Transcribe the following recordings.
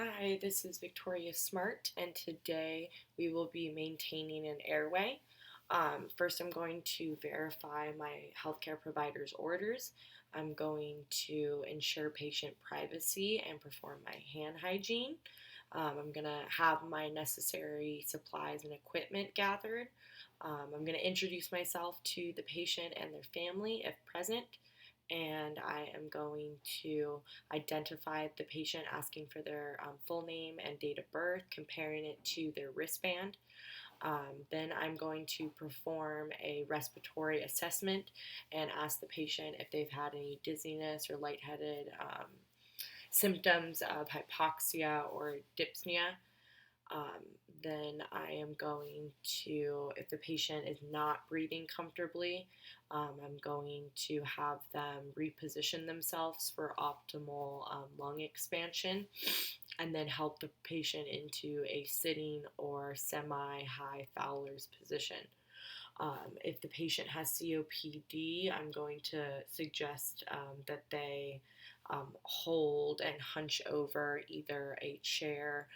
Hi, this is Victoria Smart, and today we will be maintaining an airway. First, I'm going to verify my healthcare provider's orders. I'm going to ensure patient privacy and perform my hand hygiene. I'm going to have my necessary supplies and equipment gathered. I'm going to introduce myself to the patient and their family if present, and I am going to identify the patient, asking for their full name and date of birth, comparing it to their wristband. Then I'm going to perform a respiratory assessment and ask the patient if they've had any dizziness or lightheaded symptoms of hypoxia or dyspnea. Um, then I am going to, if the patient is not breathing comfortably, I'm going to have them reposition themselves for optimal lung expansion and then help the patient into a sitting or semi-high Fowler's position. If the patient has COPD, I'm going to suggest that they hold and hunch over either a chair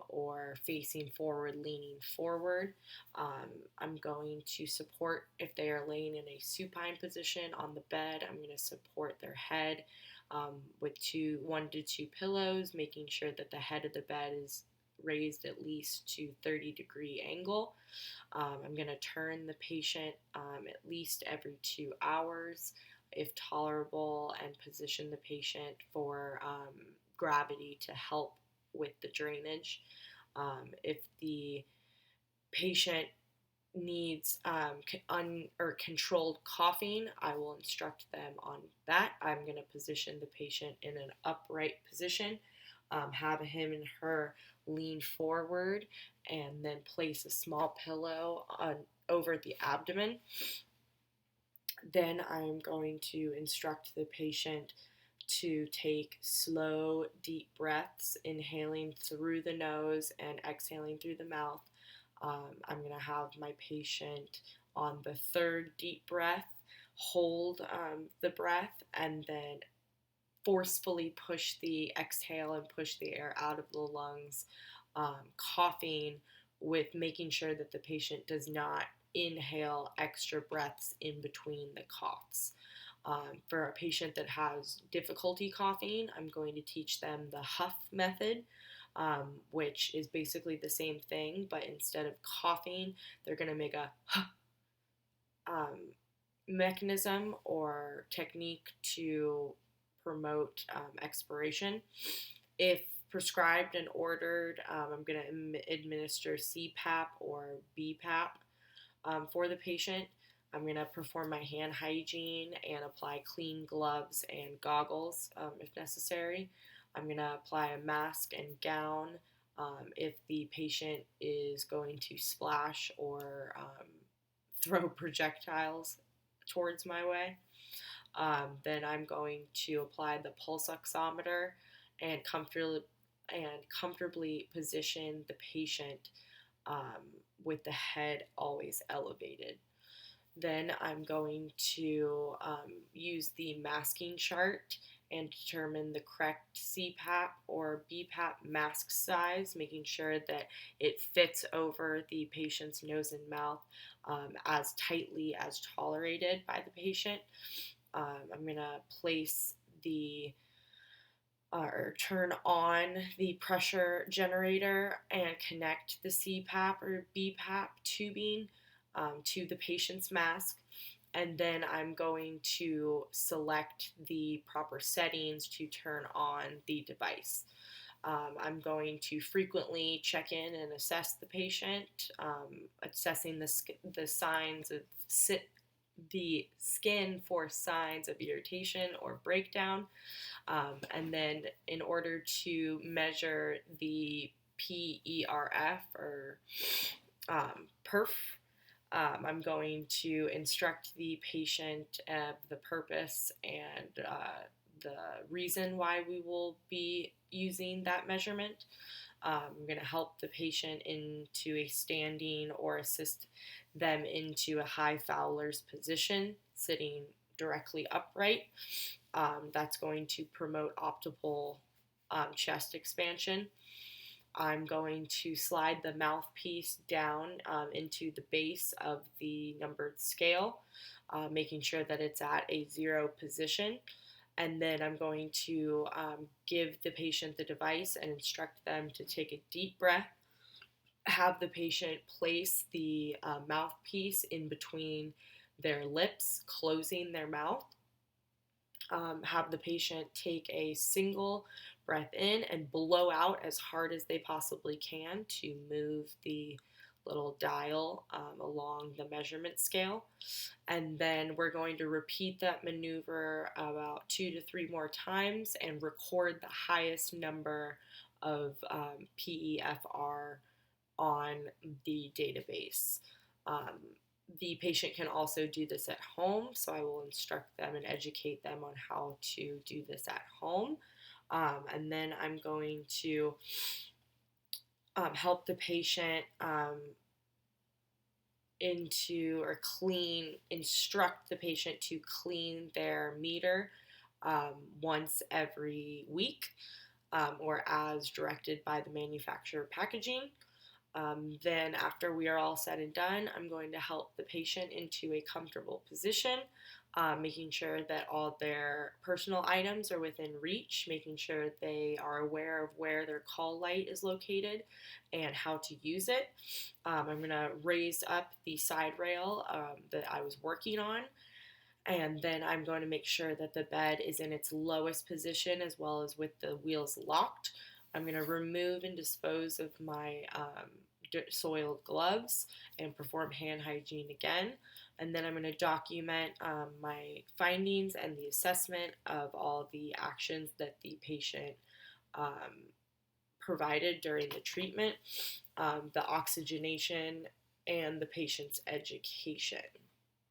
or facing forward, leaning forward. I'm going to support, if they are laying in a supine position on the bed, I'm going to support their head with 1 to 2 pillows, making sure that the head of the bed is raised at least to 30-degree angle. I'm going to turn the patient at least every 2 hours if tolerable, and position the patient for gravity to help with the drainage. If the patient needs or controlled coughing, I will instruct them on that. I'm going to position the patient in an upright position, have him and her lean forward, and then place a small pillow over the abdomen. Then I'm going to instruct the patient to take slow, deep breaths, inhaling through the nose and exhaling through the mouth. I'm going to have my patient on the third deep breath hold the breath and then forcefully push the exhale and push the air out of the lungs, coughing, with making sure that the patient does not inhale extra breaths in between the coughs. For a patient that has difficulty coughing, I'm going to teach them the huff method, which is basically the same thing, but instead of coughing, they're going to make a huh mechanism or technique to promote expiration. If prescribed and ordered, I'm going to administer CPAP or BPAP for the patient. I'm going to perform my hand hygiene and apply clean gloves and goggles if necessary. I'm going to apply a mask and gown if the patient is going to splash or throw projectiles towards my way. Then I'm going to apply the pulse oximeter and comfortably position the patient with the head always elevated. Then I'm going to use the masking chart and determine the correct CPAP or BPAP mask size, making sure that it fits over the patient's nose and mouth as tightly as tolerated by the patient. I'm going to place or turn on the pressure generator and connect the CPAP or BPAP tubing to the patient's mask. And then I'm going to select the proper settings to turn on the device. I'm going to frequently check in and assess the patient, assessing the signs of the skin for signs of irritation or breakdown. And then in order to measure the PERF or perf, I'm going to instruct the patient of the purpose and the reason why we will be using that measurement. I'm going to help the patient into a standing or assist them into a high Fowler's position, sitting directly upright. That's going to promote optimal chest expansion. I'm going to slide the mouthpiece down into the base of the numbered scale, making sure that it's at a 0 position. And then I'm going to give the patient the device and instruct them to take a deep breath, have the patient place the mouthpiece in between their lips, closing their mouth. Have the patient take a single breath in and blow out as hard as they possibly can to move the little dial along the measurement scale. And then we're going to repeat that maneuver about 2 to 3 more times and record the highest number of PEFR on the database. The patient can also do this at home, so I will instruct them and educate them on how to do this at home. And then I'm going to help the patient instruct the patient to clean their meter once every week or as directed by the manufacturer packaging. Then after we are all said and done, I'm going to help the patient into a comfortable position, making sure that all their personal items are within reach, making sure they are aware of where their call light is located and how to use it. I'm going to raise up the side rail that I was working on, and then I'm going to make sure that the bed is in its lowest position as well as with the wheels locked. I'm going to remove and dispose of my soiled gloves and perform hand hygiene again. And then I'm going to document my findings and the assessment of all the actions that the patient provided during the treatment, the oxygenation, and the patient's education.